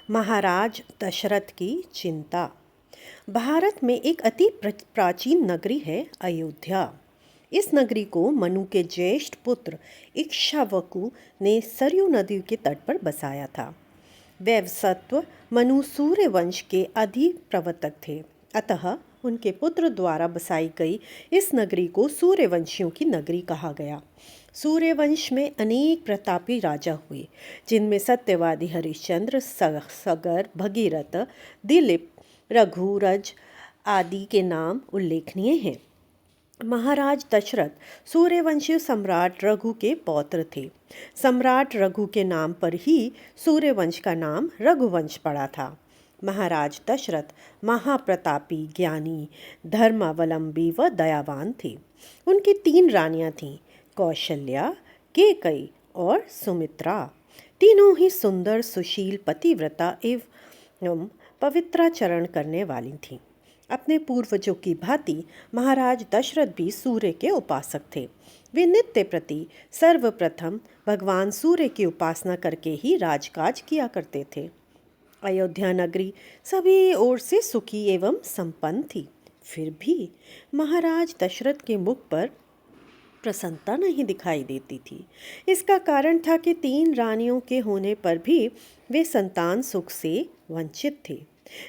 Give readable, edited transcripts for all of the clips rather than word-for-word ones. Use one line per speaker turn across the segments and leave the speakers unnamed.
महाराज दशरथ की चिंता। भारत में एक अति प्राचीन नगरी है अयोध्या। इस नगरी को मनु के ज्येष्ठ पुत्र इक्ष्वाकु ने सरयू नदी के तट पर बसाया था। वैवस्वत मनु सूर्य वंश के आदि प्रवर्तक थे, अतः उनके पुत्र द्वारा बसाई गई इस नगरी को सूर्यवंशियों की नगरी कहा गया। सूर्यवंश में अनेक प्रतापी राजा हुए, जिनमें सत्यवादी हरिश्चंद्र, सगर, भगीरथ, दिलीप, रघुरज आदि के नाम उल्लेखनीय हैं। महाराज दशरथ सूर्यवंशी सम्राट रघु के पौत्र थे। सम्राट रघु के नाम पर ही सूर्यवंश का नाम रघुवंश पड़ा था। महाराज दशरथ महाप्रतापी, ज्ञानी, धर्मावलंबी व दयावान थे। उनकी 3 रानियां थीं, कौशल्या, केकई और सुमित्रा। तीनों ही सुंदर, सुशील, पतिव्रता एवं पवित्राचरण करने वाली थीं। अपने पूर्वजों की भांति महाराज दशरथ भी सूर्य के उपासक थे। वे नित्य प्रति सर्वप्रथम भगवान सूर्य की उपासना करके ही राजकाज किया करते थे। अयोध्या नगरी सभी ओर से सुखी एवं संपन्न थी। फिर भी महाराज दशरथ के मुख पर प्रसन्नता नहीं दिखाई देती थी। इसका कारण था कि 3 रानियों के होने पर भी वे संतान सुख से वंचित थे।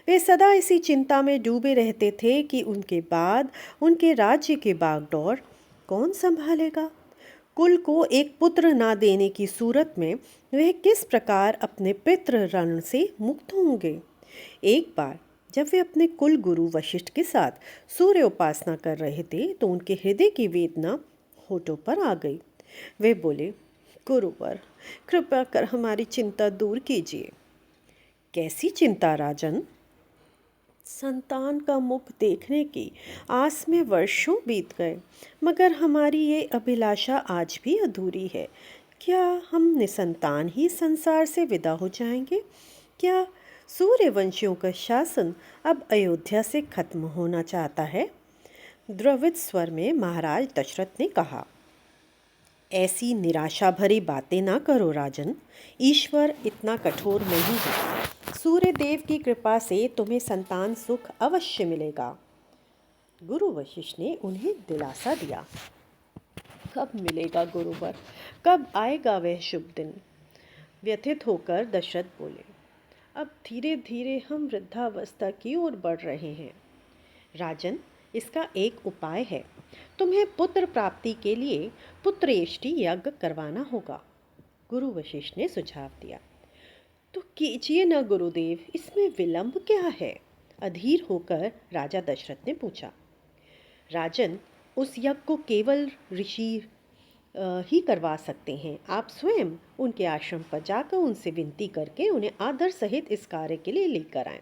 वे सदा इसी चिंता में डूबे रहते थे कि उनके बाद उनके राज्य की बागडोर कौन संभालेगा। कुल को एक पुत्र ना देने की सूरत में वे किस प्रकार अपने पितृ ऋण से मुक्त होंगे। एक बार जब वे अपने कुल गुरु वशिष्ठ के साथ सूर्य उपासना कर रहे थे तो उनके हृदय की वेदना होठों पर आ गई। वे बोले, गुरुवर, कृपया कर हमारी चिंता दूर कीजिए। कैसी चिंता राजन? संतान का मुख देखने की आस में वर्षों बीत गए, मगर हमारी ये अभिलाषा आज भी अधूरी है। क्या हम निसंतान ही संसार से विदा हो जाएंगे? क्या सूर्यवंशियों का शासन अब अयोध्या से खत्म होना चाहता है? द्रवित स्वर में महाराज दशरथ ने कहा, ऐसी निराशा भरी बातें ना करो राजन। ईश्वर इतना कठोर नहीं है। सूर्य देव की कृपा से तुम्हें संतान सुख अवश्य मिलेगा। गुरु वशिष्ठ ने उन्हें दिलासा दिया। कब मिलेगा गुरुवर? कब आएगा वह शुभ दिन? व्यथित होकर दशरथ बोले, अब धीरे धीरे हम वृद्धावस्था की ओर बढ़ रहे हैं। राजन, इसका एक उपाय है। तुम्हें पुत्र प्राप्ति के लिए पुत्रेष्टि यज्ञ करवाना होगा। गुरु वशिष्ठ ने सुझाव दिया। तो कीजिए न गुरुदेव, इसमें विलंब क्या है? अधीर होकर राजा दशरथ ने पूछा। राजन, उस यज्ञ को केवल ऋषि ही करवा सकते हैं। आप स्वयं उनके आश्रम पर जाकर उनसे विनती करके उन्हें आदर सहित इस कार्य के लिए लेकर आएं।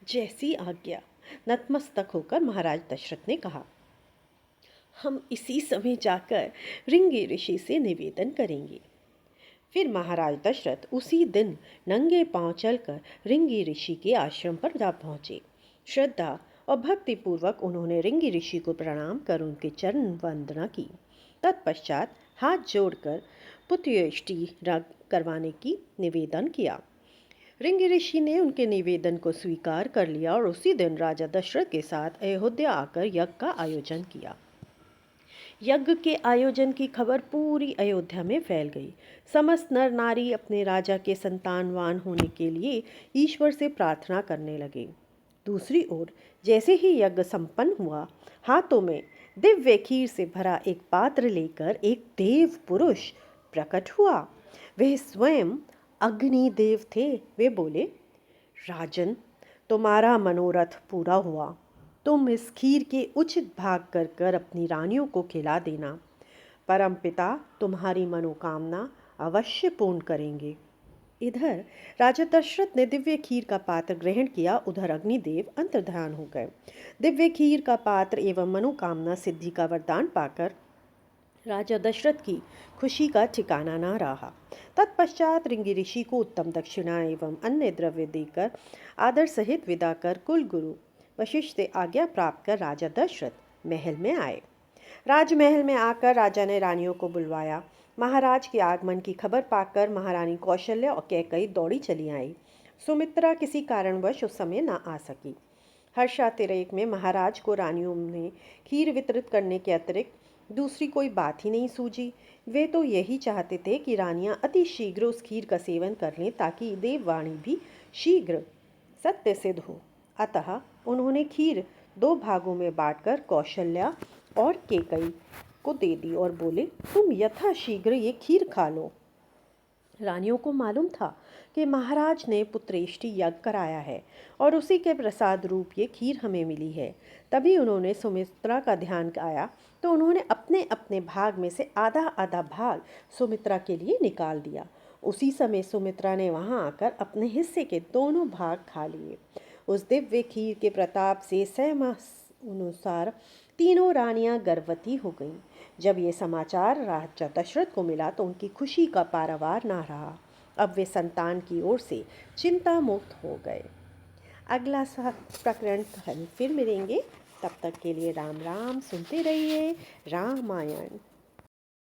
जैसी आज्ञा, नतमस्तक होकर महाराज दशरथ ने कहा। हम इसी समय जाकर ऋंगी ऋषि से निवेदन करेंगे। फिर महाराज दशरथ उसी दिन नंगे पांव चलकर ऋंगी ऋषि के आश्रम पर जा पहुँचे। श्रद्धा और भक्तिपूर्वक उन्होंने ऋंगी ऋषि को प्रणाम कर उनके चरण वंदना की। तत्पश्चात हाथ जोड़कर पुत्रेष्टि करवाने की निवेदन किया। ऋंगी ऋषि ने उनके निवेदन को स्वीकार कर लिया और उसी दिन राजा दशरथ के साथ अयोध्या आकर यज्ञ का आयोजन किया। यज्ञ के आयोजन की खबर पूरी अयोध्या में फैल गई। समस्त नर नारी अपने राजा के संतानवान होने के लिए ईश्वर से प्रार्थना करने लगे। दूसरी ओर जैसे ही यज्ञ संपन्न हुआ, हाथों में दिव्य खीर से भरा एक पात्र लेकर एक देव पुरुष प्रकट हुआ। वह स्वयं अग्निदेव थे। वे बोले, राजन, तुम्हारा मनोरथ पूरा हुआ। तुम इस खीर के उचित भाग कर कर अपनी रानियों को खिला देना। परमपिता तुम्हारी मनोकामना अवश्य पूर्ण करेंगे। इधर राजा दशरथ ने दिव्य खीर का पात्र ग्रहण किया, उधर अग्निदेव अंतर्ध्यान हो गए। दिव्य खीर का पात्र एवं मनोकामना सिद्धि का वरदान पाकर राजा दशरथ की खुशी का ठिकाना न रहा। तत्पश्चात ऋंगी ऋषि को उत्तम दक्षिणा एवं अन्य द्रव्य देकर आदर सहित विदा कर कुल गुरु वशिष्ठ से आज्ञा प्राप्त कर राजा दशरथ महल में आए। राजमहल में आकर राजा ने रानियों को बुलवाया। महाराज के आगमन की खबर पाकर महारानी कौशल्या और कैकई दौड़ी चली आई। सुमित्रा किसी कारणवश उस समय ना आ सकी। हर्षातिरेक में महाराज को रानियों ने खीर वितरित करने के अतिरिक्त दूसरी कोई बात ही नहीं सूझी। वे तो यही चाहते थे कि रानियां अति शीघ्र उस खीर का सेवन कर लें ताकि देववाणी भी शीघ्र सत्य सिद्ध हो। अतः उन्होंने खीर 2 भागों में बांटकर कौशल्या और केकई को दे दी और बोले, तुम यथाशीघ्र ये खीर खा लो। रानियों को मालूम था कि महाराज ने पुत्रेष्टि यज्ञ कराया है और उसी के प्रसाद रूप ये खीर हमें मिली है। तभी उन्होंने सुमित्रा का ध्यान आया तो उन्होंने अपने अपने भाग में से आधा आधा भाग सुमित्रा के लिए निकाल दिया। उसी समय सुमित्रा ने वहां आकर अपने हिस्से के दोनों भाग खा लिए। उस दिव्य खीर के प्रताप से 6 मास अनुसार तीनों रानियां गर्भवती हो गईं। जब ये समाचार राजा दशरथ को मिला तो उनकी खुशी का पारावार ना रहा। अब वे संतान की ओर से चिंता मुक्त हो गए। अगला प्रकरण कल फिर मिलेंगे। तब तक के लिए राम राम। सुनते रहिए रामायण।